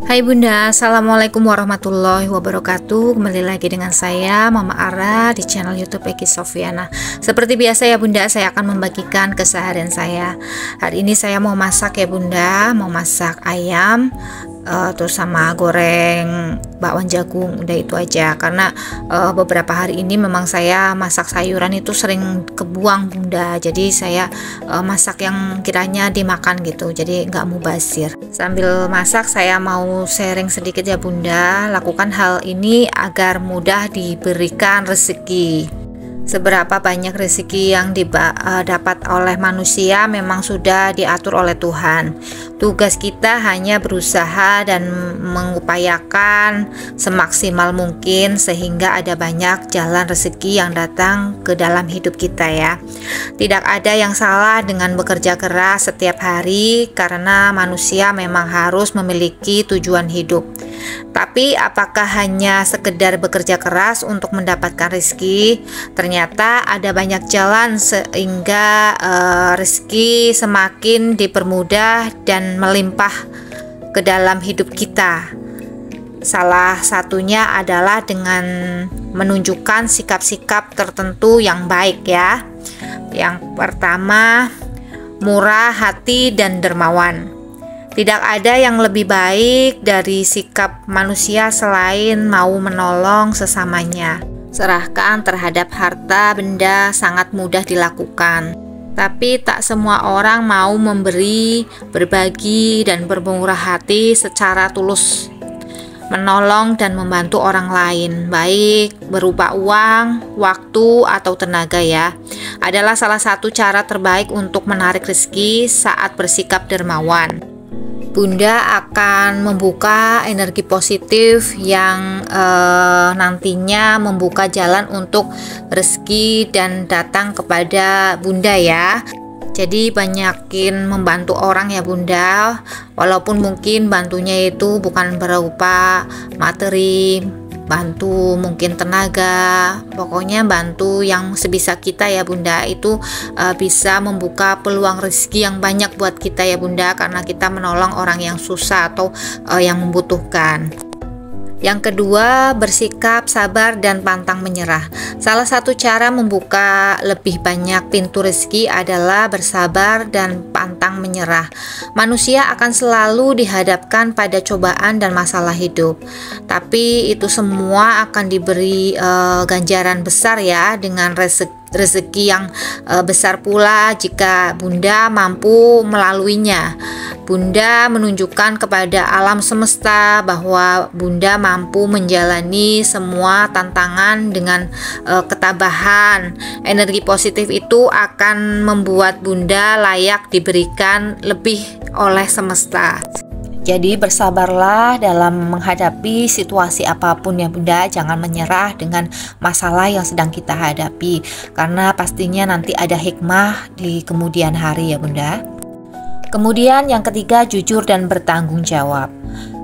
Hai Bunda, Assalamualaikum warahmatullahi wabarakatuh. Kembali lagi dengan saya Mama Ara di channel YouTube Eki Sofiana. Seperti biasa ya Bunda, saya akan membagikan keseharian saya. Hari ini saya mau masak ya Bunda, mau masak ayam terus sama goreng bakwan jagung. Udah itu aja, karena beberapa hari ini memang saya masak sayuran itu sering kebuang Bunda. Jadi saya masak yang kiranya dimakan gitu, jadi nggak mubazir. Sambil masak saya mau sharing sedikit ya Bunda. Lakukan hal ini agar mudah diberikan rezeki. Seberapa banyak rezeki yang dapat oleh manusia memang sudah diatur oleh Tuhan. Tugas kita hanya berusaha dan mengupayakan semaksimal mungkin sehingga ada banyak jalan rezeki yang datang ke dalam hidup kita ya. Tidak ada yang salah dengan bekerja keras setiap hari, karena manusia memang harus memiliki tujuan hidup. Tapi apakah hanya sekedar bekerja keras untuk mendapatkan rezeki? Ternyata ada banyak jalan sehingga rezeki semakin dipermudah dan melimpah ke dalam hidup kita. Salah satunya adalah dengan menunjukkan sikap-sikap tertentu yang baik ya. Yang pertama, murah hati dan dermawan. Tidak ada yang lebih baik dari sikap manusia selain mau menolong sesamanya. Serahkan terhadap harta benda sangat mudah dilakukan. Tapi tak semua orang mau memberi, berbagi, dan bermurah hati secara tulus. Menolong dan membantu orang lain, baik berupa uang, waktu, atau tenaga ya, adalah salah satu cara terbaik untuk menarik rezeki saat bersikap dermawan. Bunda akan membuka energi positif yang nantinya membuka jalan untuk rezeki dan datang kepada Bunda ya. Jadi banyakin membantu orang ya Bunda, walaupun mungkin bantunya itu bukan berupa materi, bantu mungkin tenaga, pokoknya bantu yang sebisa kita ya Bunda. Itu bisa membuka peluang rezeki yang banyak buat kita ya Bunda, karena kita menolong orang yang susah atau yang membutuhkan. Yang kedua, bersikap sabar dan pantang menyerah. Salah satu cara membuka lebih banyak pintu rezeki adalah bersabar dan pantang menyerah. Manusia akan selalu dihadapkan pada cobaan dan masalah hidup. Tapi itu semua akan diberi ganjaran besar ya, dengan rezeki yang besar pula jika Bunda mampu melaluinya. Bunda menunjukkan kepada alam semesta bahwa Bunda mampu menjalani semua tantangan dengan ketabahan. Energi positif itu akan membuat Bunda layak diberikan lebih oleh semesta. Jadi bersabarlah dalam menghadapi situasi apapun ya Bunda. Jangan menyerah dengan masalah yang sedang kita hadapi, karena pastinya nanti ada hikmah di kemudian hari ya Bunda. Kemudian yang ketiga, jujur dan bertanggung jawab.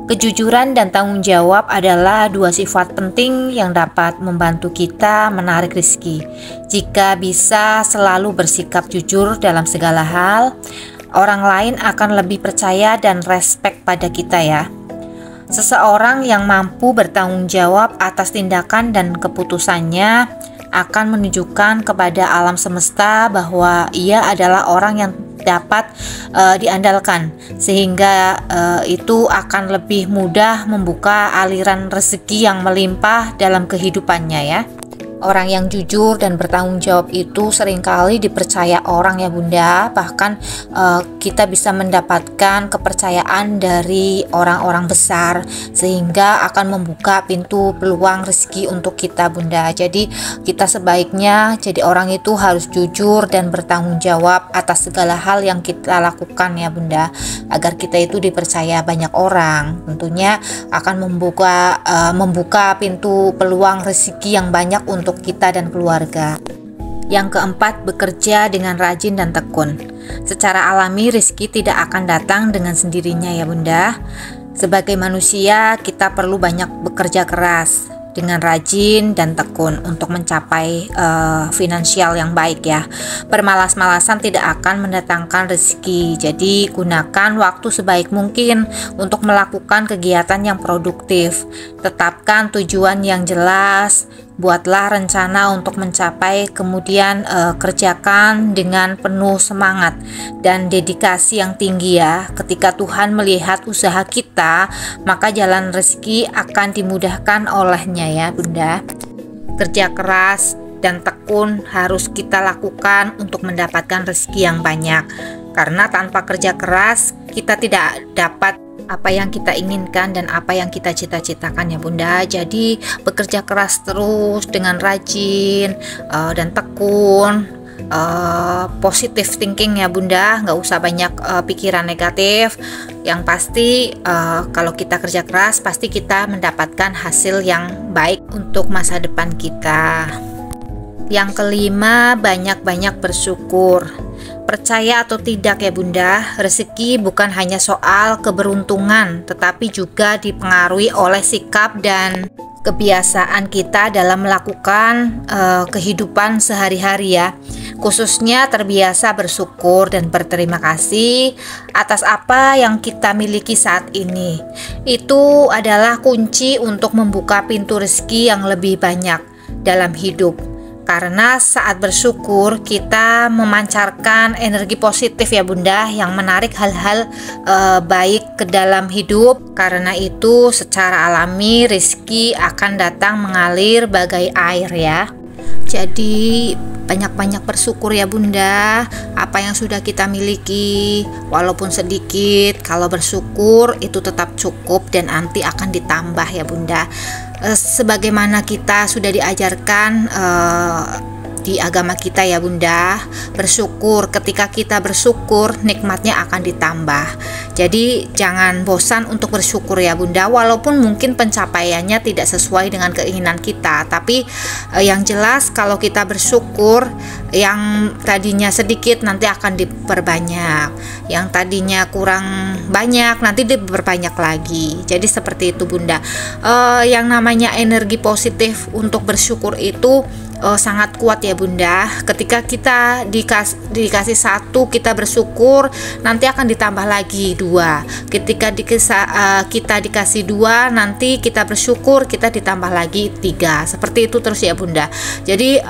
Kejujuran dan tanggung jawab adalah dua sifat penting yang dapat membantu kita menarik rezeki. Jika bisa selalu bersikap jujur dalam segala hal, orang lain akan lebih percaya dan respek pada kita ya. Seseorang yang mampu bertanggung jawab atas tindakan dan keputusannya akan menunjukkan kepada alam semesta bahwa ia adalah orang yang dapat diandalkan, sehingga itu akan lebih mudah membuka aliran rezeki yang melimpah dalam kehidupannya ya. Orang yang jujur dan bertanggung jawab itu seringkali dipercaya orang ya Bunda. Bahkan kita bisa mendapatkan kepercayaan dari orang-orang besar, sehingga akan membuka pintu peluang rezeki untuk kita Bunda. Jadi kita sebaiknya jadi orang itu harus jujur dan bertanggung jawab atas segala hal yang kita lakukan ya Bunda, agar kita itu dipercaya banyak orang. Tentunya akan membuka pintu peluang rezeki yang banyak untuk kita dan keluarga. Yang keempat, bekerja dengan rajin dan tekun. Secara alami rezeki tidak akan datang dengan sendirinya ya Bunda. Sebagai manusia kita perlu banyak bekerja keras. dengan rajin dan tekun untuk mencapai finansial yang baik ya. Bermalas-malasan tidak akan mendatangkan rezeki. Jadi gunakan waktu sebaik mungkin untuk melakukan kegiatan yang produktif. Tetapkan tujuan yang jelas. Buatlah rencana untuk mencapai, kemudian kerjakan dengan penuh semangat dan dedikasi yang tinggi ya. Ketika Tuhan melihat usaha kita, maka jalan rezeki akan dimudahkan olehnya ya Bunda. Kerja keras dan tekun harus kita lakukan untuk mendapatkan rezeki yang banyak. Karena tanpa kerja keras kita tidak dapat apa yang kita inginkan dan apa yang kita cita-citakan ya Bunda. Jadi bekerja keras terus dengan rajin dan tekun, positive thinking ya Bunda, nggak usah banyak pikiran negatif. Yang pasti kalau kita kerja keras pasti kita mendapatkan hasil yang baik untuk masa depan kita. Yang kelima, banyak-banyak bersyukur. Percaya atau tidak ya Bunda, rezeki bukan hanya soal keberuntungan, tetapi juga dipengaruhi oleh sikap dan kebiasaan kita dalam melakukan kehidupan sehari-hari ya. Khususnya terbiasa bersyukur dan berterima kasih atas apa yang kita miliki saat ini. Itu adalah kunci untuk membuka pintu rezeki yang lebih banyak dalam hidup. Karena saat bersyukur kita memancarkan energi positif ya Bunda, yang menarik hal-hal baik ke dalam hidup. Karena itu secara alami rezeki akan datang mengalir bagai air ya. Jadi banyak-banyak bersyukur ya Bunda, apa yang sudah kita miliki walaupun sedikit, kalau bersyukur itu tetap cukup dan nanti akan ditambah ya Bunda. Sebagaimana kita sudah diajarkan di agama kita ya Bunda, bersyukur. Ketika kita bersyukur, nikmatnya akan ditambah. Jadi jangan bosan untuk bersyukur ya Bunda, walaupun mungkin pencapaiannya tidak sesuai dengan keinginan kita. Tapi yang jelas kalau kita bersyukur, yang tadinya sedikit nanti akan diperbanyak, yang tadinya kurang banyak nanti diperbanyak lagi. Jadi seperti itu Bunda. Yang namanya energi positif untuk bersyukur itu sangat kuat ya Bunda. Ketika kita dikasih satu, kita bersyukur, nanti akan ditambah lagi dua. Ketika kita dikasih dua, nanti kita bersyukur, kita ditambah lagi tiga. Seperti itu terus ya Bunda. Jadi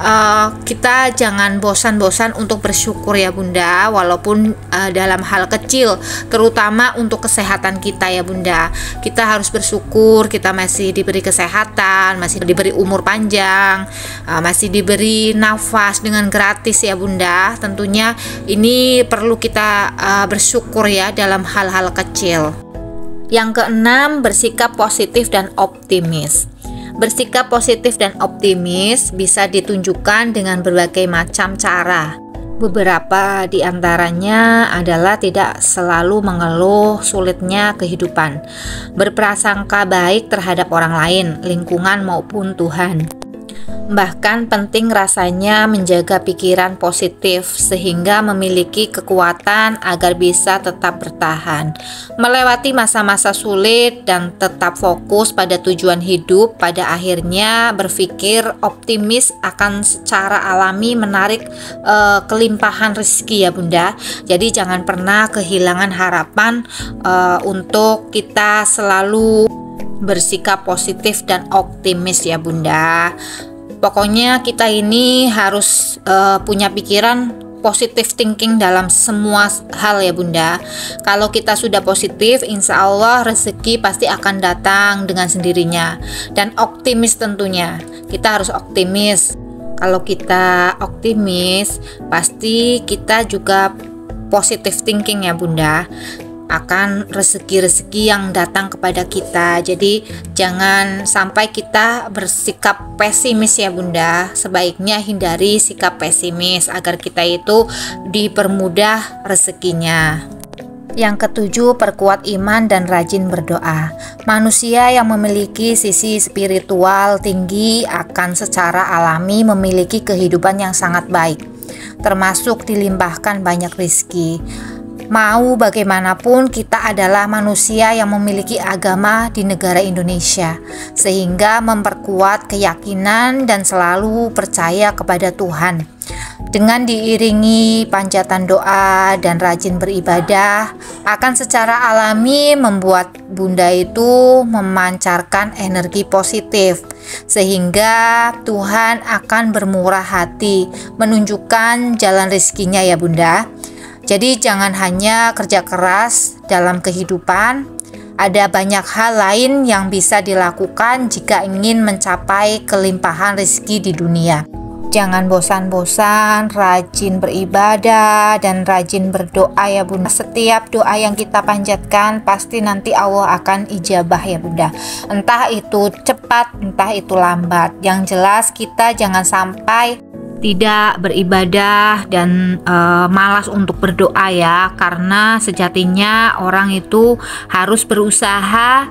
kita jangan bosan-bosan untuk bersyukur ya Bunda, walaupun dalam hal kecil, terutama untuk kesehatan kita ya Bunda. Kita harus bersyukur kita masih diberi kesehatan, masih diberi umur panjang, masih diberi nafas dengan gratis ya Bunda. Tentunya ini perlu kita bersyukur ya dalam hal-hal kecil. Yang keenam, bersikap positif dan optimis. Bersikap positif dan optimis bisa ditunjukkan dengan berbagai macam cara. Beberapa di antaranya adalah tidak selalu mengeluh sulitnya kehidupan, berprasangka baik terhadap orang lain, lingkungan maupun Tuhan. Bahkan penting rasanya menjaga pikiran positif sehingga memiliki kekuatan agar bisa tetap bertahan, melewati masa-masa sulit dan tetap fokus pada tujuan hidup. Pada akhirnya berpikir optimis akan secara alami menarik kelimpahan rezeki ya Bunda. Jadi jangan pernah kehilangan harapan untuk kita selalu bersikap positif dan optimis ya Bunda. Pokoknya kita ini harus punya pikiran positive thinking dalam semua hal ya Bunda. Kalau kita sudah positif, insya Allah rezeki pasti akan datang dengan sendirinya. Dan optimis tentunya, kita harus optimis. Kalau kita optimis, pasti kita juga positive thinking ya Bunda, akan rezeki-rezeki yang datang kepada kita. Jadi jangan sampai kita bersikap pesimis ya Bunda. Sebaiknya hindari sikap pesimis agar kita itu dipermudah rezekinya. Yang ketujuh, perkuat iman dan rajin berdoa. Manusia yang memiliki sisi spiritual tinggi akan secara alami memiliki kehidupan yang sangat baik, termasuk dilimpahkan banyak rezeki. Mau bagaimanapun kita adalah manusia yang memiliki agama di negara Indonesia, sehingga memperkuat keyakinan dan selalu percaya kepada Tuhan. Dengan diiringi panjatan doa dan rajin beribadah, akan secara alami membuat Bunda itu memancarkan energi positif, sehingga Tuhan akan bermurah hati menunjukkan jalan rezekinya ya Bunda. Jadi jangan hanya kerja keras dalam kehidupan, ada banyak hal lain yang bisa dilakukan jika ingin mencapai kelimpahan rezeki di dunia. Jangan bosan-bosan, rajin beribadah dan rajin berdoa ya Bunda. Setiap doa yang kita panjatkan pasti nanti Allah akan ijabah ya Bunda. Entah itu cepat, entah itu lambat. Yang jelas kita jangan sampai tidak beribadah dan malas untuk berdoa ya, karena sejatinya orang itu harus berusaha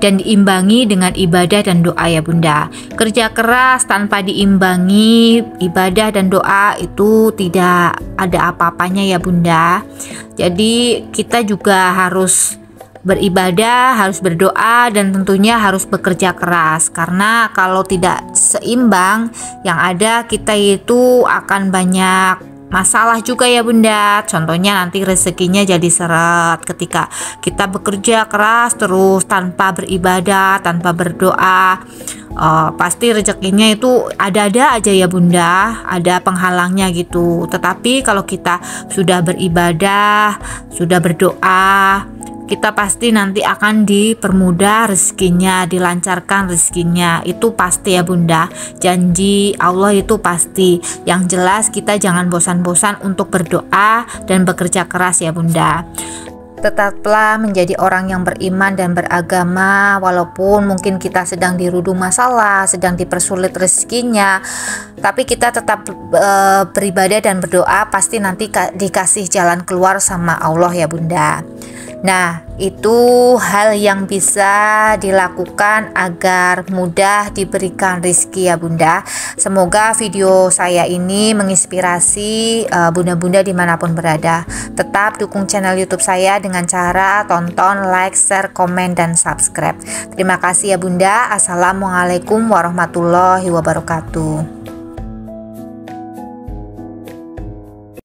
dan diimbangi dengan ibadah dan doa ya Bunda. Kerja keras tanpa diimbangi ibadah dan doa itu tidak ada apa-apanya ya Bunda. Jadi kita juga harus beribadah, harus berdoa, dan tentunya harus bekerja keras, karena kalau tidak seimbang yang ada kita itu akan banyak masalah juga ya Bunda. Contohnya nanti rezekinya jadi seret ketika kita bekerja keras terus tanpa beribadah, tanpa berdoa. Pasti rezekinya itu ada-ada aja ya Bunda, ada penghalangnya gitu. Tetapi kalau kita sudah beribadah, sudah berdoa, kita pasti nanti akan dipermudah rezekinya, dilancarkan rezekinya. Itu pasti ya Bunda. Janji Allah itu pasti. Yang jelas kita jangan bosan-bosan untuk berdoa dan bekerja keras ya Bunda. Tetaplah menjadi orang yang beriman dan beragama, walaupun mungkin kita sedang dirudung masalah, sedang dipersulit rezekinya, tapi kita tetap beribadah dan berdoa, pasti nanti dikasih jalan keluar sama Allah ya Bunda. Nah, itu hal yang bisa dilakukan agar mudah diberikan rezeki ya Bunda. Semoga video saya ini menginspirasi bunda-bunda dimanapun berada. Tetap dukung channel YouTube saya dengan cara tonton, like, share, komen, dan subscribe. Terima kasih ya Bunda. Assalamualaikum warahmatullahi wabarakatuh.